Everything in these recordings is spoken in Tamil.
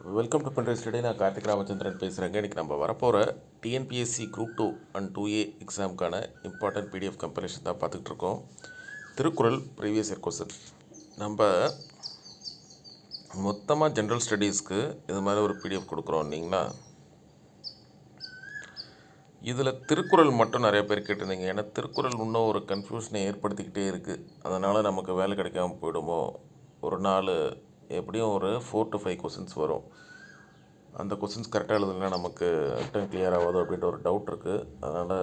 Welcome to பண்ட்ரை study. நான் கார்த்திக் ராமச்சந்திரன் பேசுகிறேங்க. இன்றைக்கி நம்ம வரப்போகிற டிஎன்பிஎஸ்சி குரூப் 2 அண்ட் 2A எக்ஸாமுக்கான இம்பார்ட்டன்ட் பிடிஎஃப் கம்பெரிஷன் தான் பார்த்துட்ருக்கோம். Thirukkural previous year question. நம்ம மொத்தமாக ஜென்ரல் ஸ்டடீஸ்க்கு இது மாதிரி ஒரு பிடிஎஃப் கொடுக்குறோம் இல்லைங்களா. இதில் திருக்குறள் மட்டும் நிறைய பேர் கேட்டிருந்தீங்க. ஏன்னா திருக்குறள் இன்னும் ஒரு கன்ஃபியூஷனை ஏற்படுத்திக்கிட்டே இருக்குது. அதனால் நமக்கு வேலை கிடைக்காம போயிடுமோ. ஒரு நாள் எப்படியும் ஒரு 4 to 5 கொஸ்டின்ஸ் வரும். அந்த கொஸ்டின்ஸ் கரெக்டாக எழுதுனா நமக்கு ரிட்டன் கிளியர் ஆகாது அப்படின்ற ஒரு டவுட் இருக்குது. அதனால்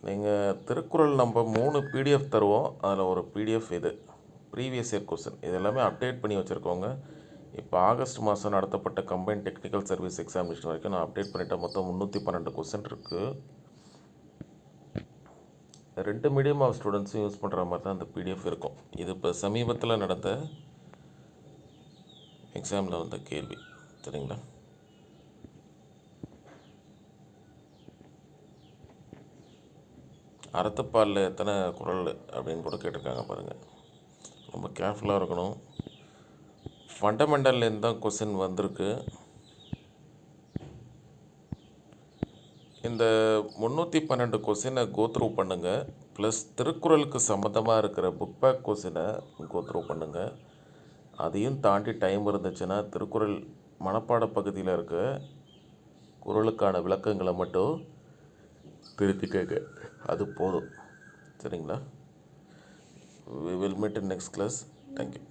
நீங்கள் திருக்குறள் நம்ம 3 பிடிஎஃப் தருவோம். அதில் ஒரு பிடிஎஃப் இது ப்ரீவியஸ் இயர் கொஸ்டின். இது எல்லாமே அப்டேட் பண்ணி வச்சுருக்கோங்க. இப்போ ஆகஸ்ட் மாதம் நடத்தப்பட்ட கம்பைன் டெக்னிக்கல் சர்வீஸ் எக்ஸாமினேஷன் வரைக்கும் நான் அப்டேட் பண்ணிட்டேன். மொத்தம் 312 கொஸ்டின் இருக்குது. 2 மீடியம் ஆஃப் ஸ்டூடெண்ட்ஸும் யூஸ் பண்ணுற மாதிரி தான் அந்த பிடிஎஃப் இருக்கும். இது இப்போ சமீபத்தில் நடந்த எக்ஸாமில் வந்த கேள்வி, சரிங்களா. அறத்துப்பாலில் எத்தனை குறள் அப்படின்னு கூட கேட்டிருக்காங்க பாருங்கள். ரொம்ப கேர்ஃபுல்லாக இருக்கணும். ஃபண்டமெண்டல்லேருந்து தான் கொஸ்டின் வந்திருக்கு. இந்த 312 கொஸ்டினை கோத்ரூ பண்ணுங்கள். ப்ளஸ் திருக்குறளுக்கு சம்மந்தமாக இருக்கிற புக் பேக் கொஸ்டினை கோத்ரூ பண்ணுங்கள். அதையும் தாண்டி டைம் இருந்துச்சுன்னா திருக்குறள் மனப்பாட பகுதியில் இருக்க குறளுக்கான விளக்கங்களை மட்டும் திருத்திக்கங்க. அது போதும், சரிங்களா. We will meet in next class. Thank you.